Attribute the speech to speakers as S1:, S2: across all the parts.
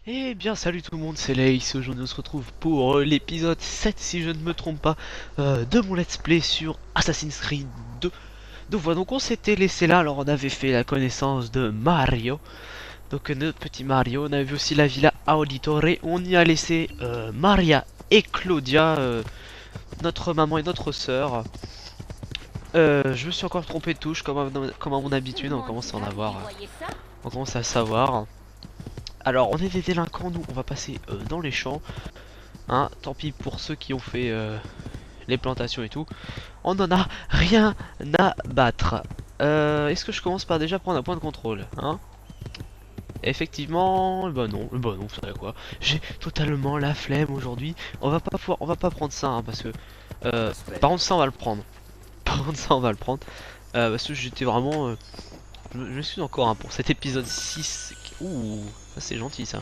S1: Eh bien salut tout le monde, c'est Lace. Aujourd'hui on se retrouve pour l'épisode 7 si je ne me trompe pas de mon let's play sur Assassin's Creed 2. Donc voilà, donc on s'était laissé là, alors on avait fait la connaissance de Mario. Donc notre petit Mario, on avait vu aussi la Villa Auditore, on y a laissé Maria et Claudia, notre maman et notre sœur. Je me suis encore trompé de touche comme à mon habitude, on commence à en avoir, on commence à savoir. Alors on est des délinquants, nous on va passer dans les champs. Hein, tant pis pour ceux qui ont fait les plantations et tout. On en a rien à battre. Est-ce que je commence par déjà prendre un point de contrôle, hein? Effectivement, bah non, vous savez quoi? J'ai totalement la flemme aujourd'hui. On va pas prendre ça, hein, parce que par contre ça on va le prendre. Par contre ça on va le prendre. Parce que j'étais vraiment, je suis encore hein, pour cet épisode 6. Ouh, ça c'est gentil ça.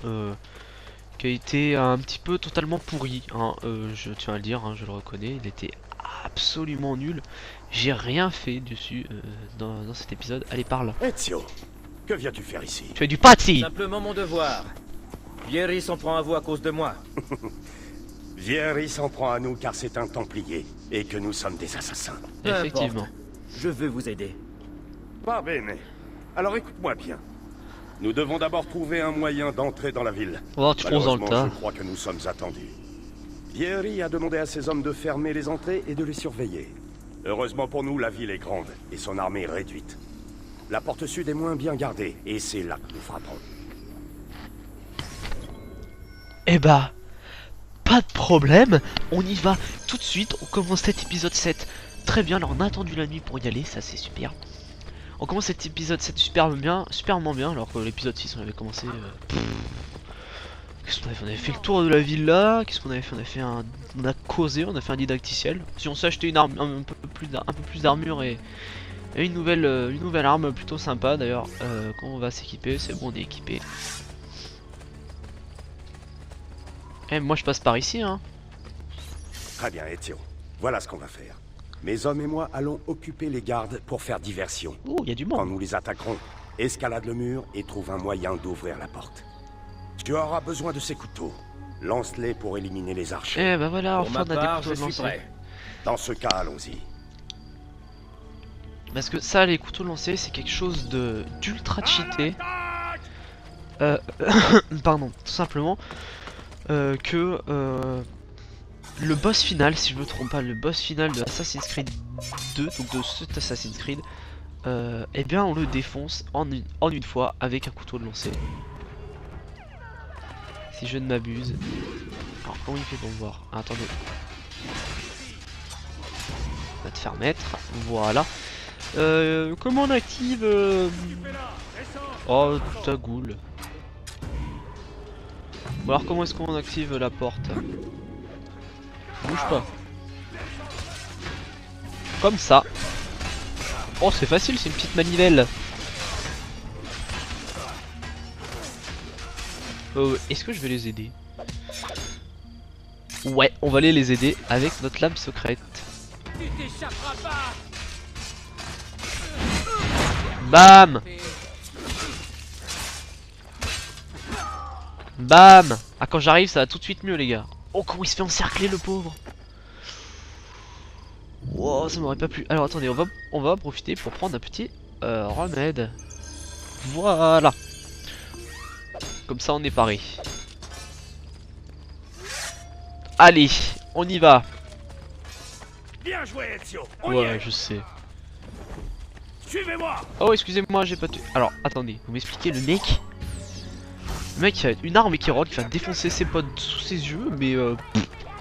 S1: Qui a été un petit peu totalement pourri, hein, je tiens à le dire, hein, je le reconnais, il était absolument nul. J'ai rien fait dessus dans cet épisode. Allez, parle.
S2: Ezio, que viens-tu faire ici?
S1: Tu es du pâtis.
S3: Simplement mon devoir. Vieri s'en prend à vous à cause de moi.
S2: Vieri s'en prend à nous car c'est un Templier et que nous sommes des assassins.
S3: Peu
S1: Effectivement.
S3: importe. Je veux vous aider.
S2: Pas bene. Alors écoute-moi bien. Nous devons d'abord trouver un moyen d'entrer dans la ville.
S1: Oh, tu fonces dans le
S2: Malheureusement,
S1: tas.
S2: je crois que nous sommes attendus. Vieri a demandé à ses hommes de fermer les entrées et de les surveiller. Heureusement pour nous, la ville est grande et son armée est réduite. La porte sud est moins bien gardée et c'est là que nous frapperons.
S1: Eh bah, pas de problème. On y va tout de suite. On commence cet épisode 7. Très bien, alors on a attendu la nuit pour y aller, ça c'est super. On commence cet épisode 7 superbement bien, alors que l'épisode 6 on avait commencé... Qu'est-ce qu'on avait fait? On avait fait le tour de la villa. Qu'est-ce qu'on avait fait? On a causé, on a fait un didacticiel. Si on s'est acheté une arme, un peu plus d'armure et une nouvelle arme plutôt sympa d'ailleurs. Quand on va s'équiper, c'est bon, on est équipé. Eh, moi je passe par ici, hein.
S2: Très bien, Ezio. Voilà ce qu'on va faire. Mes hommes et moi allons occuper les gardes pour faire diversion.
S1: Oh, il y a du
S2: Quand
S1: monde.
S2: nous les attaquerons, escalade le mur et trouve un moyen d'ouvrir la porte. Tu auras besoin de ces couteaux. Lance-les pour éliminer les archers.
S1: Eh bah voilà,
S3: Pour
S1: enfin
S3: ma
S1: on a des
S3: part,
S1: couteaux
S3: je
S1: de
S3: suis
S1: lancer.
S3: prêt.
S2: Dans ce cas, allons-y.
S1: Parce que ça, les couteaux de lancer, c'est quelque chose de d'ultra cheaté. Pardon, tout simplement que le boss final, si je me trompe pas, le boss final de Assassin's Creed 2, donc de cet Assassin's Creed, eh bien on le défonce en une fois avec un couteau de lancer. Si je ne m'abuse. Alors comment il fait pour me voir? Ah, attendez. On va te faire mettre. Voilà. Comment on active Oh, ta goule. Bon alors comment est-ce qu'on active la porte? Bouge pas. Comme ça. Oh c'est facile, c'est une petite manivelle. Est-ce que je vais les aider? Ouais, on va aller les aider avec notre lame secrète. Bam! Bam! Ah quand j'arrive ça va tout de suite mieux les gars. Oh comment il se fait encercler le pauvre. Wow, ça m'aurait pas plu. Alors attendez, on va profiter pour prendre un petit remède. Voilà. Comme ça on est paré. Allez, on y va.
S2: Bien joué, Ezio.
S1: Ouais, je sais.
S2: Suivez-moi.
S1: Oh excusez-moi, j'ai pas tué. Alors attendez, vous m'expliquez le mec. Le mec qui a une arme et qui roule, qui va défoncer ses potes sous ses yeux, mais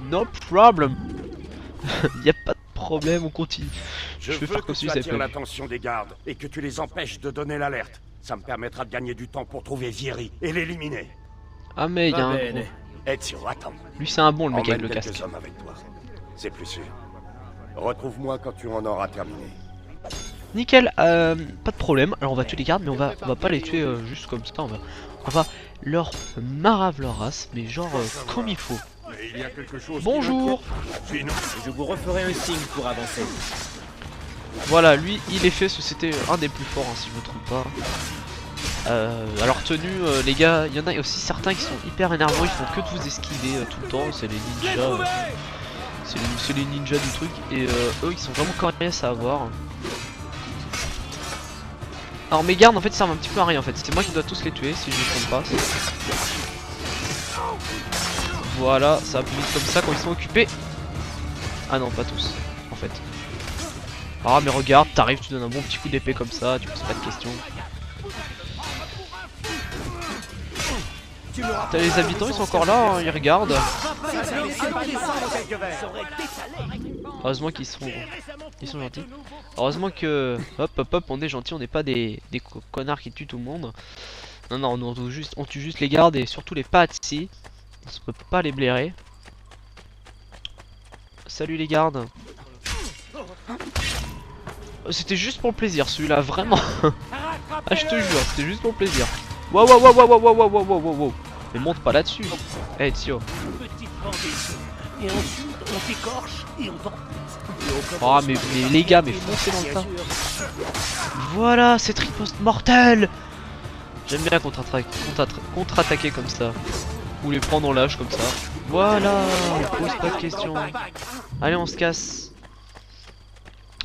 S1: no problem. Y a pas de problème, on continue.
S2: Je
S1: vais
S2: veux
S1: faire
S2: que
S1: comme si
S2: tu
S1: ça
S2: attires
S1: avait pas vu.
S2: l'attention des gardes et que tu les empêches de donner l'alerte. Ça me permettra de gagner du temps pour trouver Vieri et l'éliminer.
S1: Ah mais y a
S3: Va
S1: un
S3: bene.
S1: gros.
S2: Ezio, attends.
S1: Lui c'est un bon le mec avec
S2: Emmène
S1: le
S2: quelques
S1: casque.
S2: hommes avec toi. C'est plus sûr. Retrouve-moi quand tu en auras terminé.
S1: Nickel, pas de problème. Alors on va tuer les gardes, mais on va pas les tuer juste comme ça. On va leur marave leur race, mais genre comme il faut.
S2: Mais il y a quelque chose.
S1: Bonjour.
S2: Sinon,
S3: Je vous referai un signe pour avancer.
S1: Voilà, lui il est fait, c'était un des plus forts hein, si je me trompe pas. Alors tenue, les gars, il y en a aussi certains qui sont hyper énervants, ils font que de vous esquiver tout le temps, c'est les ninjas. C'est les ninjas du truc, et eux ils sont vraiment coriaces à avoir. Alors mes gardes en fait ils servent un petit peu à rien en fait, c'est moi qui dois tous les tuer si je ne me trompe pas. Voilà, ça va plus vite comme ça quand ils sont occupés. Ah non, pas tous en fait. Ah mais regarde, t'arrives, tu donnes un bon petit coup d'épée comme ça, tu poses pas de questions. T'as les habitants, ils sont encore là, hein, ils regardent. Heureusement qu'ils sont gentils. Heureusement que hop, on est gentils, on n'est pas des connards qui tuent tout le monde. Non, on tue juste les gardes et surtout les patsy. On se peut pas les blairer. Salut les gardes. C'était juste pour le plaisir, celui-là, vraiment. Ah, je te jure, c'était juste pour le plaisir. Wow. Mais monte pas là-dessus. Eh, Tio.
S4: Et ensuite, on t'écorche et on t'en...
S1: Oh, mais les gars, mais foncez dans le tas. Voilà, c'est riposte mortelle. J'aime bien contre-attaquer comme ça. Ou les prendre en lâche comme ça. Voilà, on pose pas de questions. Allez, on se casse.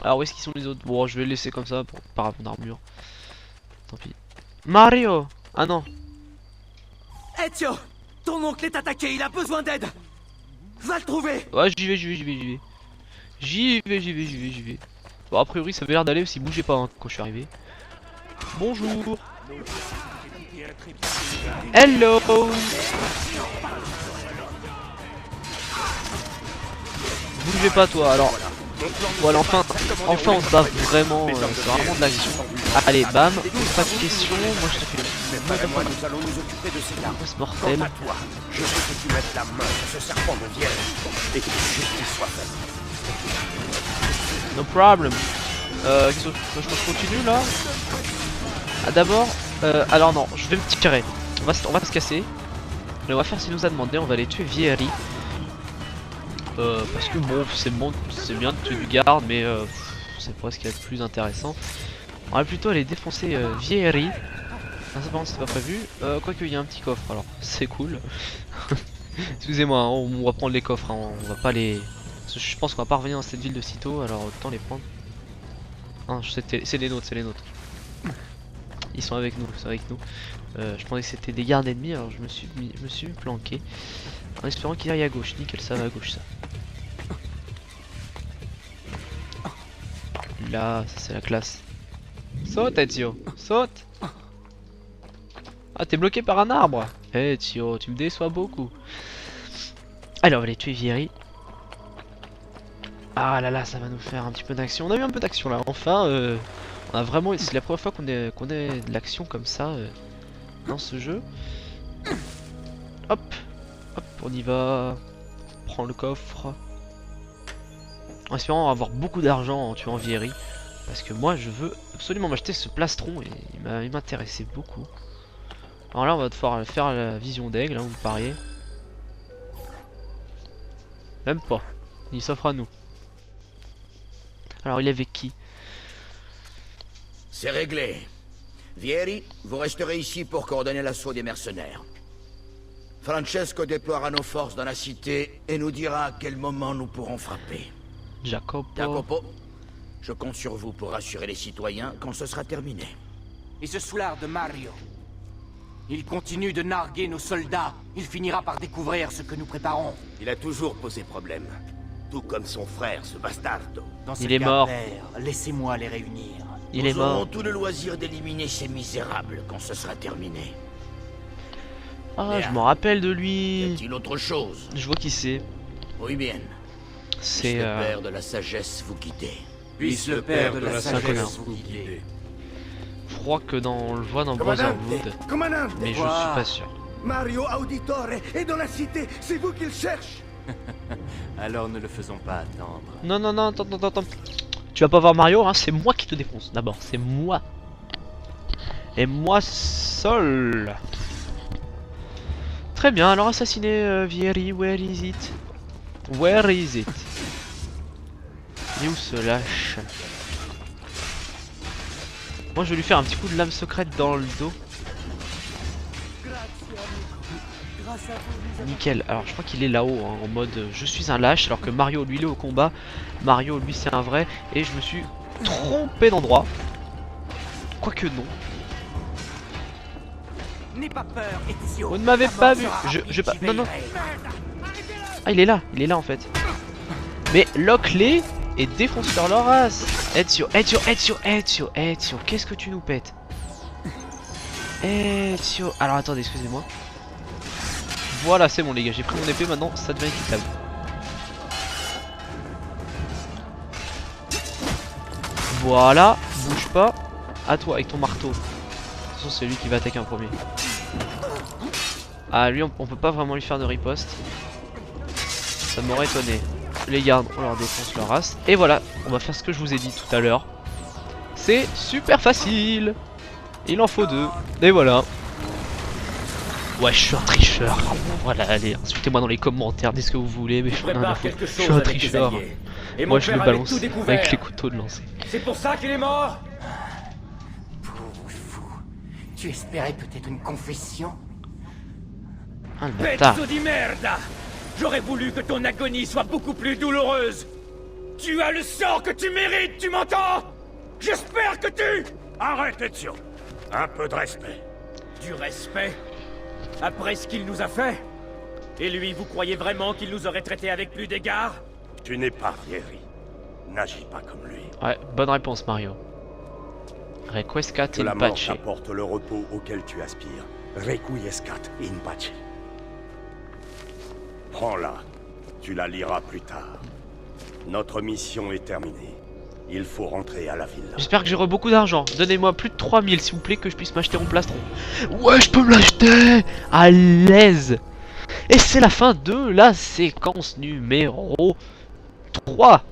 S1: Alors, où est-ce qu'ils sont les autres? Bon, je vais le laisser comme ça pour par rapport d'armure. Tant pis. Mario! Ah non.
S4: Ezio, ton oncle est attaqué, il a besoin d'aide. Va le trouver.
S1: Ouais, j'y vais. Bon, a priori, ça avait l'air d'aller s'il bougeait pas hein, quand je suis arrivé. Bonjour. Hello. Bougez pas toi, alors. Voilà, enfin on se bat vraiment, c'est vraiment de l'action. Allez, bam, pas de questions, moi je te fais
S2: Nous allons nous occuper de ces armes.
S1: c'est mortel.
S2: Quant à toi, je veux que tu mettes la main sur ce serpent de vierge et que justice soit faite.
S1: No problem. Je continue là. Ah d'abord, alors non, je vais me tirer. On va se casser. Mais on va faire ce qu'il nous a demandé, on va aller tuer Vieri. Parce que bon, c'est bien de tuer du garde, mais c'est pas ce qu'il y a de plus intéressant. On va plutôt aller défoncer Vieri. Ah, ça par contre c'était pas prévu. Quoique il y a un petit coffre, alors c'est cool. Excusez-moi, hein, on va prendre les coffres, hein, on va pas les... Je pense qu'on va pas revenir dans cette ville de sitôt, alors autant les prendre. Ah, c'est les nôtres, Ils sont avec nous, je pensais que c'était des gardes ennemis, alors je me suis planqué. En espérant qu'il aille à gauche, nickel, ça va à gauche ça. Là, ça c'est la classe. Saute Ezio, saute. Ah, t'es bloqué par un arbre. Eh Ezio, tu me déçois beaucoup. Allez, on va aller tuer Vieri. Ah là là, ça va nous faire un petit peu d'action. On a eu un peu d'action là, enfin on a vraiment... C'est la première fois qu'on ait de l'action comme ça dans ce jeu. Hop, on y va. Prends le coffre. En espérant avoir beaucoup d'argent en tuant Vieri. Parce que moi je veux absolument m'acheter ce plastron et il m'intéressait beaucoup. Alors là on va devoir faire la vision d'aigle, hein, vous me pariez. Même pas, il s'offre à nous. Alors il est avec qui?
S5: C'est réglé. Vieri, vous resterez ici pour coordonner l'assaut des mercenaires. Francesco déploiera nos forces dans la cité et nous dira à quel moment nous pourrons frapper. Jacopo, je compte sur vous pour rassurer les citoyens quand ce sera terminé.
S4: Et ce soulard de Mario. Il continue de narguer nos soldats. Il finira par découvrir ce que nous préparons.
S2: Il a toujours posé problème. Tout comme son frère, ce bastardo.
S4: Dans
S1: Il est mort.
S4: Laissez-moi les réunir.
S1: Il est
S5: Nous aurons
S1: mort.
S5: tout le loisir d'éliminer ces misérables quand ce sera terminé.
S1: Ah, je m'en rappelle de
S5: Y
S1: lui.
S5: a-t-il autre chose?
S1: Je vois qui c'est.
S5: Oui bien.
S1: C'est
S5: Le père de la sagesse vous guider.
S4: Puisse le père de la
S1: sagesse
S4: sagesse vous guider.
S1: Je crois que on le voit dans Brotherhood,
S2: Commandante,
S1: mais je suis
S4: Quoi?
S1: pas sûr.
S2: Mario Auditore est dans la cité. C'est vous qu'il cherche.
S4: Alors ne le faisons pas attendre.
S1: Non, attends. Tu vas pas voir Mario, hein, c'est moi qui te défonce. D'abord, c'est moi. Et moi seul. Très bien, alors assassiner Vieri, where is it? Where is it? Et où se lâche? Moi je vais lui faire un petit coup de lame secrète dans le dos. Nickel. Alors je crois qu'il est là-haut hein, en mode je suis un lâche alors que Mario lui il est au combat. Mario lui c'est un vrai et je me suis trompé d'endroit. Quoique non.
S4: N'aie pas peur, Ezio.
S1: Vous ne m'avez
S4: La
S1: pas
S4: mort
S1: vu.
S4: sera rapide,
S1: Je pas.
S4: j'y
S1: Non non.
S4: veillerai.
S1: Ah il est là en fait. Mais lock-les et défonce-leur leur race. Ezio, qu'est-ce que tu nous pètes? Ezio. Alors attendez, excusez-moi. Voilà, c'est bon les gars, j'ai pris mon épée maintenant, ça devient équitable. Voilà, bouge pas. À toi avec ton marteau. De toute façon, c'est lui qui va attaquer en premier. Ah, lui, on peut pas vraiment lui faire de riposte. Ça m'aurait étonné. Les gardes, on leur défonce leur race. Et voilà, on va faire ce que je vous ai dit tout à l'heure. C'est super facile. Il en faut 2. Et voilà. Ouais, je suis un tricheur. Voilà, allez, insultez-moi dans les commentaires, dites ce que vous voulez, mais je suis un
S3: quelque
S1: je suis
S3: chose
S1: un
S3: avec tes
S1: tricheur.
S3: alliés. Et
S1: Moi,
S3: mon
S1: je
S3: père
S1: le
S3: avait
S1: balance
S3: tout découvert.
S1: avec les couteaux de lancer.
S3: C'est pour ça qu'il est mort.
S4: Pauvre fou. Tu espérais peut-être une confession?
S1: Ah, le bâtard.
S3: Pezzo di merda. J'aurais voulu que ton agonie soit beaucoup plus douloureuse. Tu as le sort que tu mérites, tu m'entends? J'espère que tu...
S2: Arrête, Ezio. Un peu de respect.
S3: Du respect? Après ce qu'il nous a fait? Et lui, vous croyez vraiment qu'il nous aurait traités avec plus d'égard?
S2: Tu n'es pas Vieri. N'agis pas comme lui.
S1: Ouais, bonne réponse, Mario. Requiescat
S2: Que
S1: in
S2: la mort
S1: pace.
S2: t'apporte le repos auquel tu aspires. Requiescat in pace. Prends-la. Tu la liras plus tard. Notre mission est terminée. Il faut rentrer à la ville.
S1: J'espère que j'aurai beaucoup d'argent. Donnez-moi plus de 3000 s'il vous plaît que je puisse m'acheter mon plastron. Ouais, je peux me l'acheter à l'aise. Et c'est la fin de la séquence numéro 3.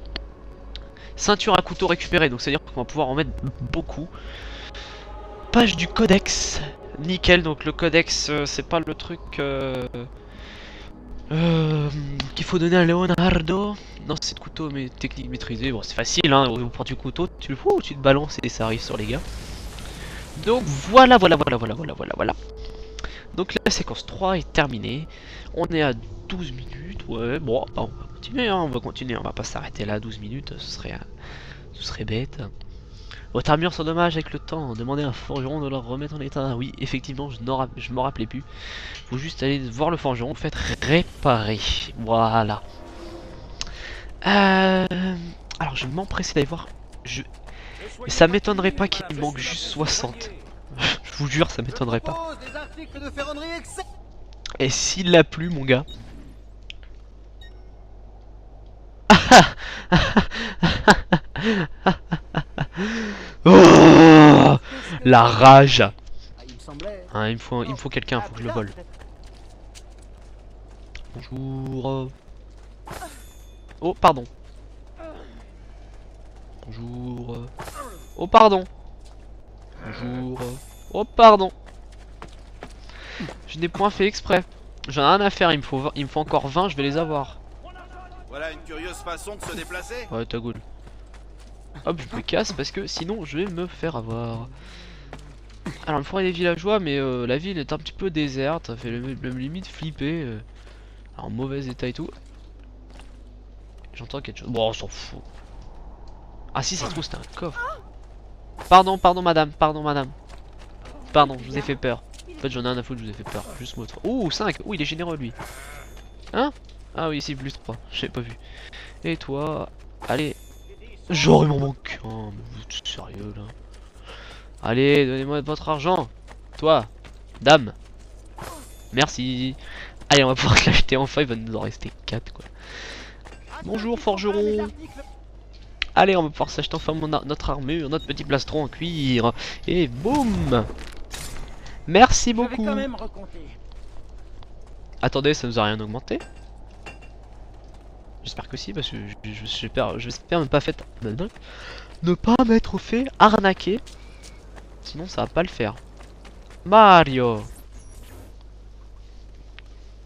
S1: Ceinture à couteau récupérée, donc c'est à dire qu'on va pouvoir en mettre beaucoup. Page du codex. Nickel, donc le codex c'est pas le truc qu'il faut donner à Leonardo. Non, c'est de couteau mais technique maîtrisée. Bon, c'est facile, hein. On prend du couteau, tu te balances et ça arrive sur les gars. Donc voilà. Donc la séquence 3 est terminée. On est à 12 minutes. Ouais, bon, bah, on va continuer, on va pas s'arrêter là à 12 minutes, ce serait bête. Votre armure s'endommage avec le temps, demandez à un forgeron de la remettre en état. Oui, effectivement, je m'en rappelais plus. Faut juste aller voir le forgeron, faites réparer. Voilà. Alors je vais m'empresser d'aller voir. Ça m'étonnerait pas qu'il me manque juste 60. Je vous jure, ça m'étonnerait pas. Et s'il l'a plu, mon gars. Oh, la rage. Hein, il me faut quelqu'un, faut que je le vole. Bonjour. Oh, pardon. Bonjour. Oh, pardon. Bonjour. Oh, pardon. Je n'ai point fait exprès. J'en ai rien à faire, il me faut encore 20, je vais les avoir.
S6: Voilà une curieuse façon de se déplacer.
S1: Ouais, ta gueule. Hop, je me casse parce que sinon je vais me faire avoir. Alors, il me faudrait des villageois, mais la ville est un petit peu déserte. Ça fait le limite flipper. En mauvais état et tout. J'entends quelque chose. Bon, on s'en fout. Ah, si, ça se trouve, c'était un coffre. Pardon, madame. Pardon, je vous ai fait peur. En fait, j'en ai un à foutre, je vous ai fait peur. Juste moi 3. Ouh, 5. Ouh, il est généreux lui. Hein? Ah oui, c'est plus 3. J'avais pas vu. Et toi? Allez. J'aurais mon manque. Oh, mais vous êtes sérieux là? Allez, donnez-moi votre argent. Toi, dame. Merci. Allez, on va pouvoir l'acheter enfin. Il va nous en rester 4 quoi. Bonjour, forgeron. Allez, on va pouvoir s'acheter enfin notre armure, notre petit plastron en cuir. Et boum. Merci beaucoup. Attendez, ça nous a rien augmenté? J'espère que si, parce que j'espère ne pas m'être fait arnaquer. Sinon ça va pas le faire. Mario.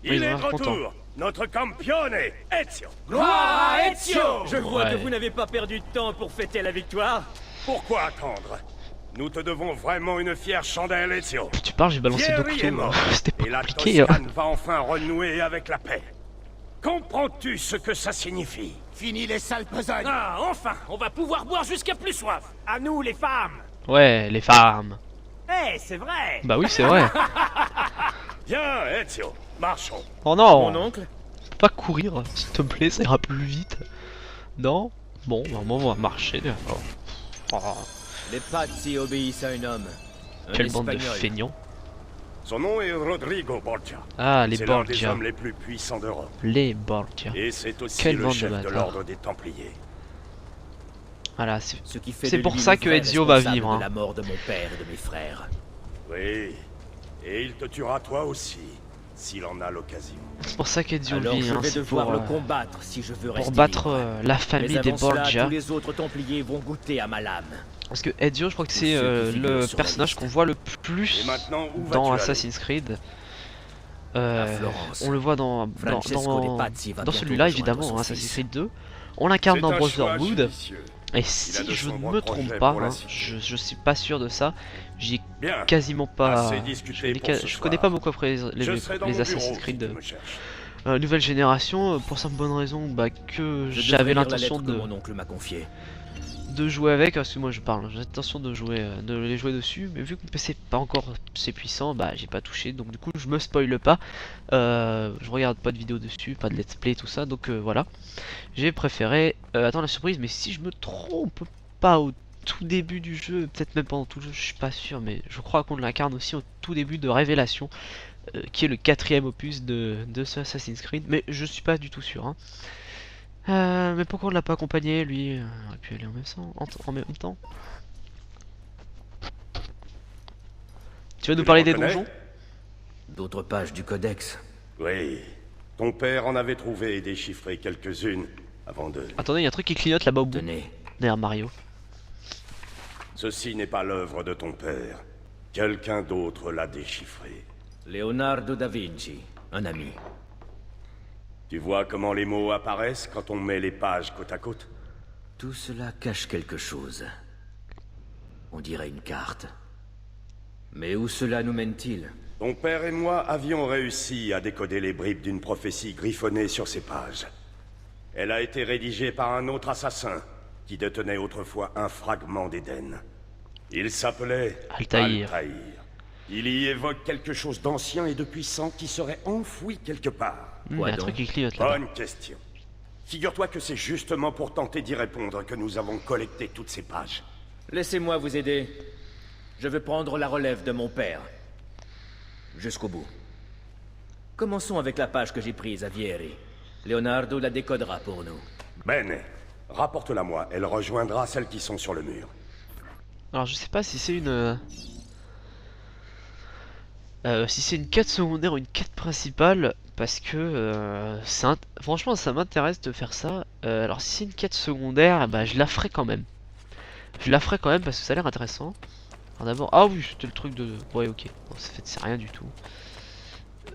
S2: Il est de retour. Notre campione, Ezio.
S3: Gloire à Ezio. Je vois
S1: Ouais.
S3: que vous n'avez pas perdu de temps pour fêter la victoire.
S2: Pourquoi attendre? Nous te devons vraiment une fière chandelle, Ezio.
S1: Plus tu parles, j'ai balancé deux
S2: Vieri est
S1: couteaux.
S2: mort,
S1: C'était
S2: et
S1: pas
S2: la
S1: compliqué. Hein.
S2: Toscane va enfin renouer avec la paix. Comprends-tu ce que ça signifie?
S5: Fini les sales besognes.
S3: Ah, enfin, on va pouvoir boire jusqu'à plus soif. À nous, les femmes.
S1: Ouais, les femmes.
S3: Eh, c'est vrai.
S1: Bah oui, c'est vrai.
S2: Viens, Ezio, marchons.
S1: Oh non,
S3: Mon oncle.
S1: faut pas courir, s'il te plaît, ça ira plus vite. Non. Bon, bah, on va marcher. Oh. Oh,
S7: Les Pazzi obéissent à un homme. Un
S1: quelle bande de
S7: Espagnol.
S1: feignants.
S2: Son nom est Rodrigo Borgia.
S1: Ah, les
S2: C'est l'un des
S1: Borgia.
S2: hommes les plus puissants d'Europe.
S1: Les Borgia.
S2: Et c'est aussi
S1: Quelle
S2: le
S1: bande de
S2: chef de
S1: bâtards.
S2: l'ordre des Templiers.
S1: Voilà, c'est
S7: Ce qui fait
S1: C'est
S7: de
S1: pour
S7: lui
S1: ça
S7: le
S1: que
S7: vrai
S1: Ezio va
S7: responsable
S1: vivre,
S7: de
S1: hein.
S7: la mort de mon père et de mes frères.
S2: Oui, et il te tuera toi aussi, s'il en a l'occasion.
S1: pour ça qu'Ezio
S7: Alors
S1: vit.
S7: je
S1: Hein,
S7: vais
S1: c'est
S7: devoir
S1: pour,
S7: le combattre si je veux rester
S1: pour battre
S7: libre.
S1: la
S7: Mais
S1: famille des
S7: avant cela,
S1: Borgia.
S7: tous les autres Templiers vont goûter à ma lame.
S1: Parce que Ezio, je crois que c'est
S7: ceux qui figurent
S1: le
S7: sur la
S1: personnage
S7: liste.
S1: qu'on voit le plus
S2: Et maintenant, où vas-tu
S1: dans
S2: aller?
S1: Assassin's Creed.
S7: À Florence.
S1: On le voit dans
S7: Francesco de Pazzi va
S1: dans
S7: celui-là
S1: celui-là évidemment,
S7: son
S1: hein, Assassin's
S7: fils.
S1: Creed 2. On l'incarne
S2: C'est
S1: dans
S2: un choix
S1: Brotherhood.
S2: judicieux.
S1: Et
S2: Il a
S1: si
S2: de
S1: je ne
S2: sombres
S1: me
S2: projets
S1: trompe pas,
S2: pour la
S1: hein,
S2: cité.
S1: je suis pas sûr de ça. J'y ai
S2: Bien,
S1: quasiment pas.
S2: assez discuté pour ce
S1: Je
S2: soir.
S1: connais pas beaucoup après
S2: je serai dans
S1: les
S2: mon
S1: Assassin's
S2: bureau
S1: Creed
S2: si tu me cherches.
S1: nouvelle génération, pour simple bonne raison bah, que
S7: Je
S1: j'avais
S7: devrais lire la
S1: l'intention
S7: lettre que mon oncle m'a confiée.
S1: de jouer avec, parce que moi je parle, j'ai l'intention de jouer, de les jouer dessus, mais vu que mon PC est pas encore assez puissant, bah j'ai pas touché, donc du coup je me spoile pas, je regarde pas de vidéos dessus, pas de let's play, tout ça, donc voilà, j'ai préféré attendre la surprise, mais si je me trompe pas au tout début du jeu, peut-être même pendant tout le jeu, je suis pas sûr, mais je crois qu'on l'incarne aussi au tout début de Révélation, qui est le 4ème opus de ce Assassin's Creed, mais je suis pas du tout sûr, hein. Mais pourquoi on l'a pas accompagné lui? On aurait pu aller en même temps. Tu vas nous
S2: Tu
S1: parler
S2: le
S1: des
S2: reconnais?
S1: donjons?
S7: D'autres pages du codex.
S2: Oui, ton père en avait trouvé et déchiffré quelques-unes avant de...
S1: Attendez, il y a un truc qui clignote là-bas au bout.
S7: Tenez.
S1: Derrière Mario.
S2: Ceci n'est pas l'œuvre de ton père. Quelqu'un d'autre l'a déchiffré.
S7: Leonardo da Vinci, un ami.
S2: Tu vois comment les mots apparaissent quand on met les pages côte à côte?
S7: Tout cela cache quelque chose. On dirait une carte. Mais où cela nous mène-t-il?
S2: Ton père et moi avions réussi à décoder les bribes d'une prophétie griffonnée sur ces pages. Elle a été rédigée par un autre assassin qui détenait autrefois un fragment d'Éden. Il s'appelait
S1: Altaïr.
S2: Il y évoque quelque chose d'ancien et de puissant qui serait enfoui quelque part.
S1: Il y
S7: Quoi
S1: a un
S7: donc?
S1: truc qui clignote là-bas.
S2: Bonne question. Figure-toi que c'est justement pour tenter d'y répondre que nous avons collecté toutes ces pages.
S7: Laissez-moi vous aider. Je veux prendre la relève de mon père. Jusqu'au bout. Commençons avec la page que j'ai prise à Vieri. Leonardo la décodera pour nous.
S2: Bene, rapporte-la moi, elle rejoindra celles qui sont sur le mur.
S1: Alors je sais pas si c'est une... si c'est une quête secondaire ou une quête principale, parce que franchement ça m'intéresse de faire ça. Alors si c'est une quête secondaire, bah je la ferai quand même. Je la ferai quand même parce que ça a l'air intéressant. Alors d'abord, ah oui c'était le truc de... Ouais ok, bon, c'est rien du tout.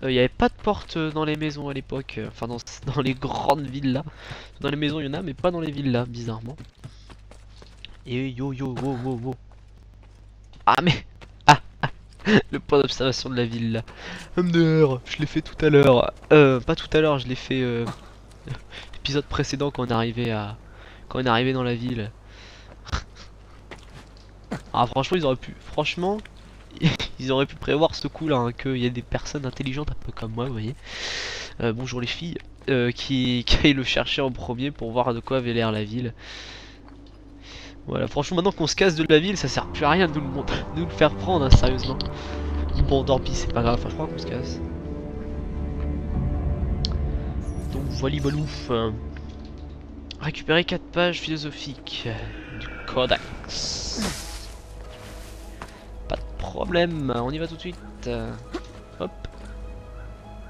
S1: Il n'y avait pas de porte dans les maisons à l'époque, enfin dans les grandes villas. Dans les maisons il y en a mais pas dans les villas bizarrement. Et yo yo wow wow wow. Ah mais... Le point d'observation de la ville là. MDR, je l'ai fait tout à l'heure. Pas tout à l'heure, je l'ai fait l'épisode précédent quand on est arrivé dans la ville. Ah franchement ils auraient pu. Franchement ils auraient pu prévoir ce coup là, hein, qu'il y a des personnes intelligentes un peu comme moi, vous voyez. Bonjour les filles, qui aillent le chercher en premier pour voir de quoi avait l'air la ville. Voilà, franchement maintenant qu'on se casse de la ville, ça sert plus à rien de nous le faire prendre, hein, sérieusement. Bon, Dorpi, c'est pas grave, enfin, je crois qu'on se casse. Donc voilà, balouf. Récupérer 4 pages philosophiques du codex. Pas de problème, on y va tout de suite. Hop.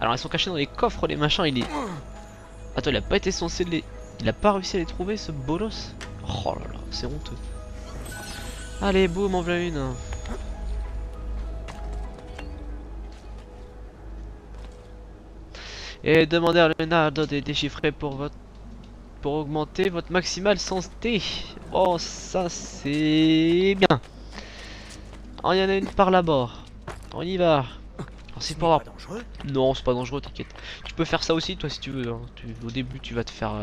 S1: Alors elles sont cachées dans les coffres, les machins, il est... Attends, il a pas été censé les... Il a pas réussi à les trouver, ce bolos. Oh là là, c'est honteux. Allez, boum, en voilà une. Et demandez à Leonardo de déchiffrer pour augmenter votre maximale santé. Oh, ça c'est bien. Oh, il y en a une par là-bas. On y va. C'est
S4: Ce
S1: pas
S4: n'est
S1: grave.
S4: pas dangereux.
S1: Non, c'est pas dangereux, t'inquiète. Tu peux faire ça aussi, toi, si tu veux. Hein. Au début, tu vas te faire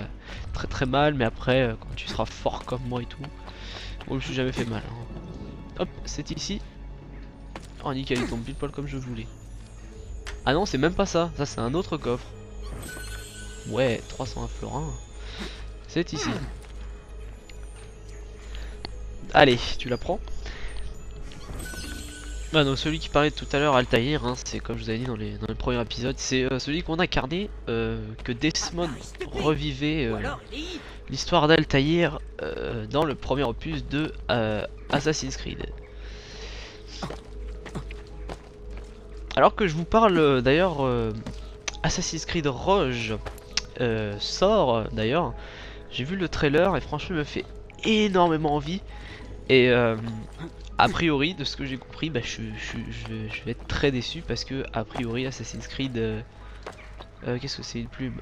S1: très très mal, mais après, quand tu seras fort comme moi et tout, moi, je me suis jamais fait mal. Hein. Hop, c'est ici. Oh, nickel, il tombe pile poil comme je voulais. Ah non, c'est même pas ça. Ça, c'est un autre coffre. Ouais, 301 florins. C'est ici. Allez, tu la prends. Bah donc celui qui parlait tout à l'heure, Altaïr, hein, c'est comme je vous avais dit dans les premiers épisodes, c'est celui qu'on a incarné, que Desmond revivait l'histoire d'Altaïr dans le premier opus de Assassin's Creed. Alors que je vous parle d'ailleurs, Assassin's Creed Rogue sort d'ailleurs, j'ai vu le trailer et franchement il me fait énormément envie et a priori, de ce que j'ai compris, bah, je vais être très déçu parce que, a priori, Assassin's Creed. Qu'est-ce que c'est une plume?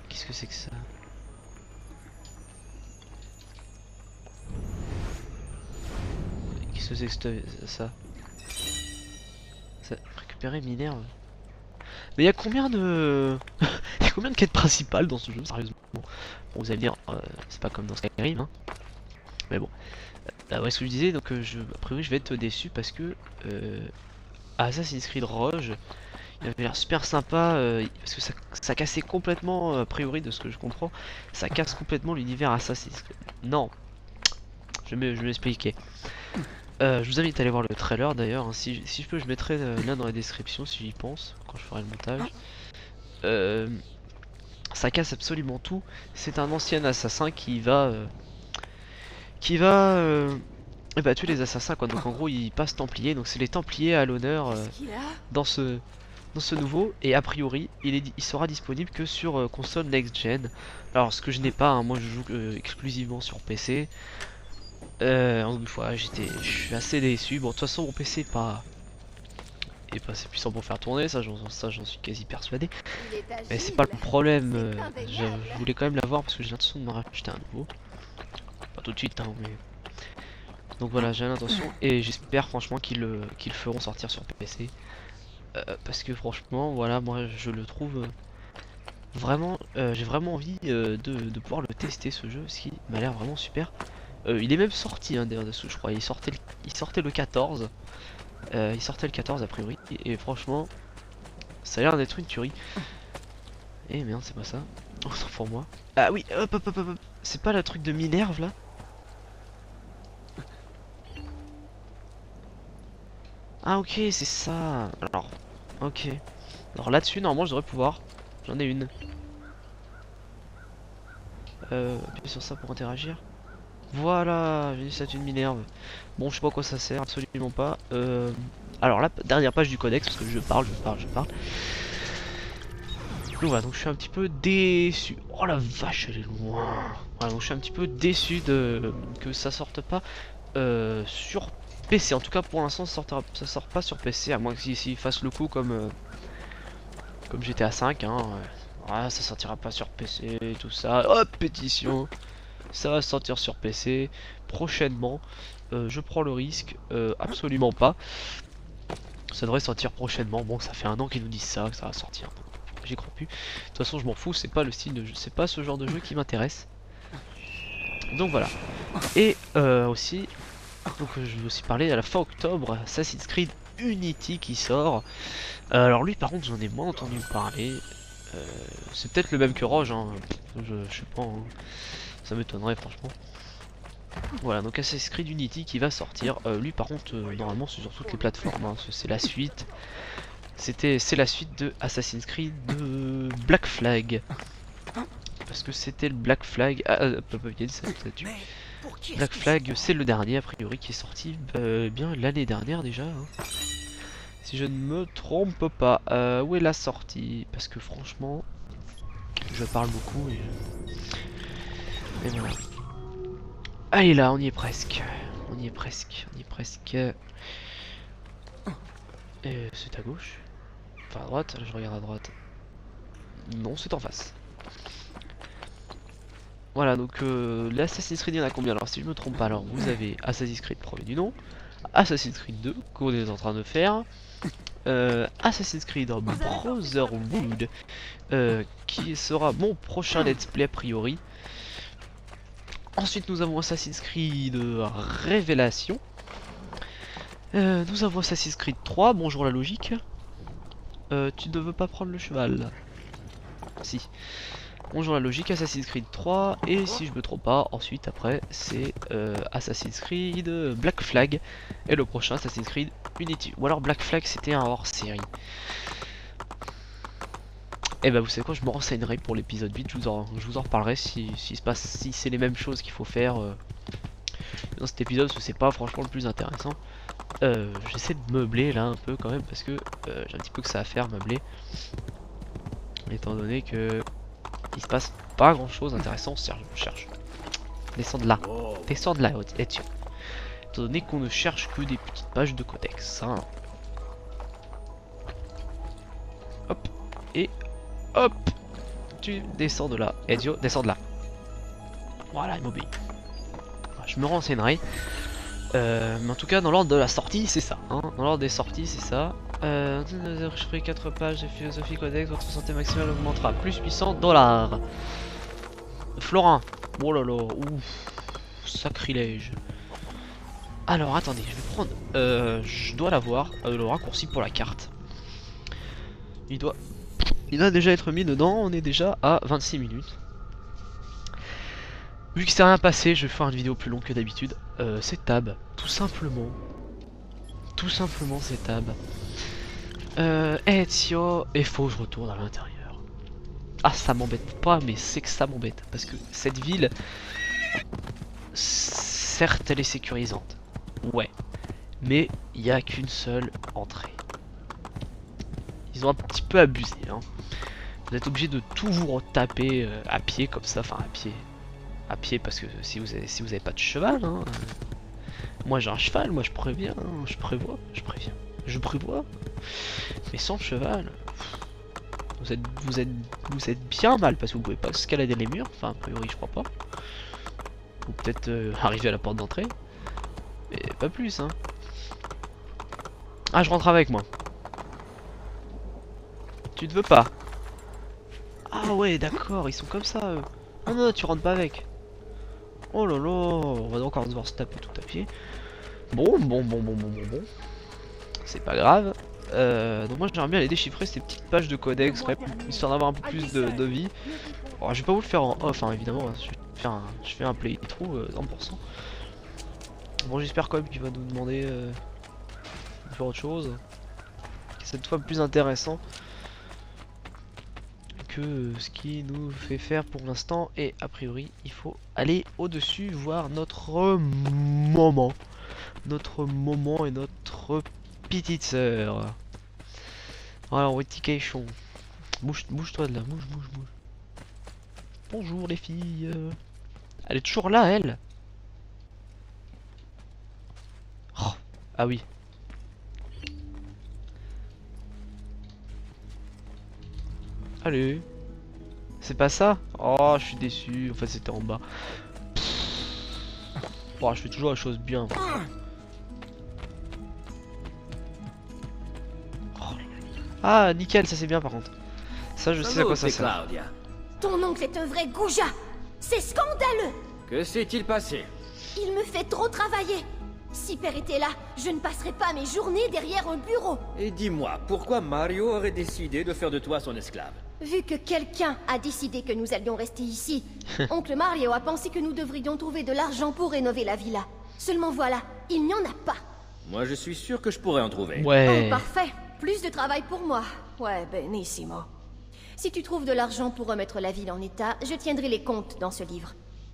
S1: Qu'est-ce que c'est que ça? Qu'est-ce que c'est que ça? Récupérer Minerve. Mais il y a combien de. Il y a combien de quêtes principales dans ce jeu, sérieusement? Bon, vous allez me dire, c'est pas comme dans Skyrim, hein. Mais bon. Ouais, ce que je disais, donc a priori je vais être déçu parce que Assassin's Creed Rogue, il avait l'air super sympa parce que ça cassait complètement, a priori de ce que je comprends, ça casse complètement l'univers Assassin's Creed. Non, je vais m'expliquer. Je vous invite à aller voir le trailer d'ailleurs, hein. Si je peux je mettrai là dans la description si j'y pense, quand je ferai le montage. Ça casse absolument tout, c'est un ancien assassin qui va tuer les assassins quoi. Donc en gros il passe templier, donc c'est les templiers à l'honneur dans ce nouveau, et a priori il sera disponible que sur console next gen. Alors ce que je n'ai pas, hein, moi je joue exclusivement sur PC. Une fois je suis assez déçu. Bon de toute façon mon PC est pas assez puissant pour faire tourner, ça j'en suis quasi persuadé. Mais c'est pas le problème, je voulais quand même l'avoir parce que j'ai l'intention de me racheter un nouveau. Pas tout de suite hein, mais... Donc voilà, j'ai l'intention et j'espère franchement qu'ils le feront sortir sur PC. Parce que franchement, voilà, moi je le trouve vraiment... j'ai vraiment envie de pouvoir le tester ce jeu, ce qui m'a l'air vraiment super. Il est même sorti hein, d'ailleurs, je crois, il sortait le 14. Il sortait le 14 a priori, et franchement, ça a l'air d'être une tuerie. Eh merde, c'est pas ça. Autant pour moi. Ah oui, hop. C'est pas le truc de Minerve là? Ah ok, c'est ça. Alors, ok. Alors là-dessus, normalement, je devrais pouvoir. J'en ai une. Appuyer sur ça pour interagir. Voilà, j'ai une statue de Minerve. Bon, je sais pas à quoi ça sert, absolument pas. Alors la dernière page du codex, parce que je parle. Donc voilà, donc je suis un petit peu déçu. Oh la vache, elle est loin. Voilà, donc je suis un petit peu déçu que ça sorte pas sur PC. En tout cas, pour l'instant, ça sort pas sur PC, à moins qu'ils fassent le coup comme GTA 5. Hein. Ah, ça sortira pas sur PC, tout ça. Hop, pétition. Ça va sortir sur PC prochainement. Je prends le risque. Absolument pas. Ça devrait sortir prochainement. Bon, ça fait un an qu'ils nous disent ça, que ça va sortir. J'y crois plus. De toute façon, je m'en fous. C'est pas le style de jeu. C'est pas ce genre de jeu qui m'intéresse. Donc voilà. Et aussi, donc je vais aussi parler à la fin octobre, Assassin's Creed Unity qui sort. Alors lui, par contre, j'en ai moins entendu parler. C'est peut-être le même que Rogue. Hein. Je sais pas. Hein. Ça m'étonnerait franchement. Voilà, donc Assassin's Creed Unity qui va sortir. Lui par contre normalement c'est sur toutes les plateformes hein, c'est la suite. C'est la suite de Assassin's Creed de Black Flag. Parce que c'était le Black Flag. Black Flag c'est le dernier a priori qui est sorti bien l'année dernière déjà hein. Si je ne me trompe pas. Où est la sortie? Parce que franchement je parle beaucoup et voilà. Allez là, on y est presque. C'est à gauche. Enfin à droite, là, je regarde à droite. Non, c'est en face. Voilà, donc l'Assassin's Creed, il y en a combien? Alors si je me trompe pas, alors vous avez Assassin's Creed premier du nom, Assassin's Creed 2 qu'on est en train de faire. Assassin's Creed Brotherhood qui sera mon prochain let's play a priori. Ensuite nous avons Assassin's Creed Révélation. Nous avons Assassin's Creed 3, bonjour la logique. Tu ne veux pas prendre le cheval? Si. Bonjour la logique, Assassin's Creed 3, et si je me trompe pas, ensuite après c'est Assassin's Creed Black Flag, et le prochain Assassin's Creed Unity. Ou alors Black Flag c'était un hors série. Et bah vous savez quoi, je me renseignerai pour l'épisode 8, je vous en reparlerai si c'est les mêmes choses qu'il faut faire dans cet épisode, parce que c'est pas franchement le plus intéressant. J'essaie de meubler là un peu quand même, parce que j'ai un petit peu que ça à faire meubler. Étant donné que il se passe pas grand chose d'intéressant. Je cherche. Descends de là. Descends de là, Ezio. Étant donné qu'on ne cherche que des petites pages de codex. Hein. Hop. Et hop. Tu descends de là. Ezio, descends de là. Voilà, il m'obéit. Je me renseignerai. Mais en tout cas, dans l'ordre de la sortie, c'est ça. Hein. Dans l'ordre des sorties, c'est ça. Je ferai 4 pages de philosophie codex, votre santé maximale augmentera. Plus $800. Florin. Oh là là. Ouf. Sacrilège. Alors attendez, je vais prendre. Je dois l'avoir. Le raccourci pour la carte. Il doit déjà être mis dedans. On est déjà à 26 minutes. Vu que c'est rien passé, je vais faire une vidéo plus longue que d'habitude. C'est Tab, tout simplement. Tout simplement, c'est Tab. Ezio, et faut que je retourne à l'intérieur. Ah, ça m'embête pas, mais c'est que ça m'embête. Parce que cette ville, certes, elle est sécurisante. Ouais. Mais il n'y a qu'une seule entrée. Ils ont un petit peu abusé. Hein. Vous êtes obligé de tout vous retaper à pied comme ça. Enfin, à pied. À pied parce que si vous avez pas de cheval. Hein, moi j'ai un cheval, moi je préviens. Hein, je prévois. Je prévois. Mais sans cheval, vous êtes bien mal parce que vous pouvez pas escalader les murs. Enfin, a priori, je crois pas. Ou peut-être arriver à la porte d'entrée. Mais pas plus, hein. Ah, je rentre avec moi. Tu ne veux pas? Ah ouais, d'accord, ils sont comme ça, eux. Ah non, tu rentres pas avec. Oh là là, on va encore devoir se taper tout à pied. Bon. C'est pas grave. Donc moi j'aimerais bien aller déchiffrer ces petites pages de codex, histoire d'avoir un peu plus de vie. Alors, je vais pas vous le faire en off, hein, évidemment. Je fais un playthrough 100%. Bon, j'espère quand même qu'il va nous demander de faire autre chose. Cette fois plus intéressant que ce qui nous fait faire pour l'instant. Et a priori, il faut aller au-dessus, voir notre moment. Notre moment et notre petite sœur. Alors, Wetication. Bouge-toi de là, bouge. Bonjour les filles. Elle est toujours là, elle. Oh, ah oui. Allez. C'est pas ça? Oh, je suis déçu. En fait, c'était en bas. Oh, je fais toujours la chose bien. Ah, nickel, ça c'est bien par contre. Ça, je sais à quoi ça sert.
S7: Claudia.
S8: Ton oncle est un vrai goujat. C'est scandaleux.
S7: Que s'est-il passé?
S8: Il me fait trop travailler. Si Père était là, je ne passerais pas mes journées derrière un bureau.
S7: Et dis-moi, pourquoi Mario aurait décidé de faire de toi son esclave?
S8: Vu que quelqu'un a décidé que nous allions rester ici, oncle Mario a pensé que nous devrions trouver de l'argent pour rénover la villa. Seulement voilà, il n'y en a pas.
S7: Moi, je suis sûr que je pourrais en trouver.
S1: Ouais.
S8: Oh, parfait. Plus de travail pour moi. Ouais, benissimo. Si tu trouves de l'argent pour remettre la ville en état, je tiendrai les comptes dans ce livre.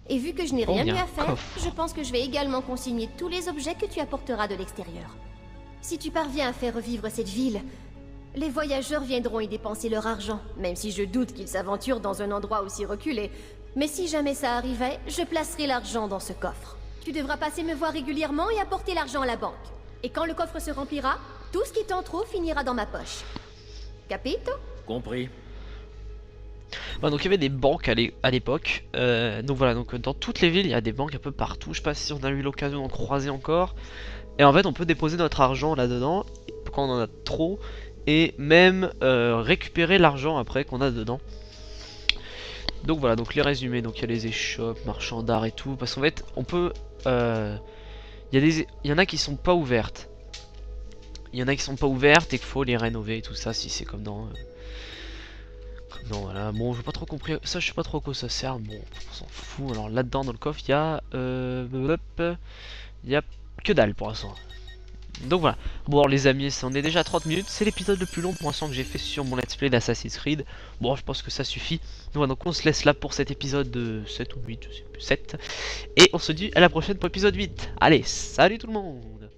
S8: Et vu que je n'ai rien mieux à faire, je pense que je vais également consigner tous les objets que tu apporteras de l'extérieur. Si tu parviens à faire revivre cette ville, les voyageurs viendront y dépenser leur argent, même si je doute qu'ils s'aventurent dans un endroit aussi reculé. Mais si jamais ça arrivait, je placerai l'argent dans ce coffre. Tu devras passer me voir régulièrement et apporter l'argent à la banque. Et quand le coffre se remplira, tout ce qui t'en trouve finira dans ma poche. Capito?
S7: Compris.
S1: Ouais, donc il y avait des banques à l'époque. Donc voilà, donc dans toutes les villes il y a des banques un peu partout. Je sais pas si on a eu l'occasion d'en croiser encore. Et en fait on peut déposer notre argent là-dedans quand on en a trop. Et même récupérer l'argent après qu'on a dedans. Donc voilà, donc les résumés, donc il y a les échoppes, marchands d'art et tout. Parce qu'en fait on peut... il y en a qui sont pas ouvertes. Il y en a qui sont pas ouvertes et qu'il faut les rénover et tout ça si c'est comme dans... Non voilà, bon j'ai pas trop compris, ça je sais pas trop à quoi ça sert, bon on s'en fout. Alors là-dedans dans le coffre il y a... il y a que dalle pour l'instant. Donc voilà, bon alors les amis, on est déjà à 30 minutes, c'est l'épisode le plus long pour l'instant que j'ai fait sur mon let's play d'Assassin's Creed. Bon je pense que ça suffit, donc on se laisse là pour cet épisode de 7 ou 8, je sais plus, 7. Et on se dit à la prochaine pour épisode 8. Allez, salut tout le monde.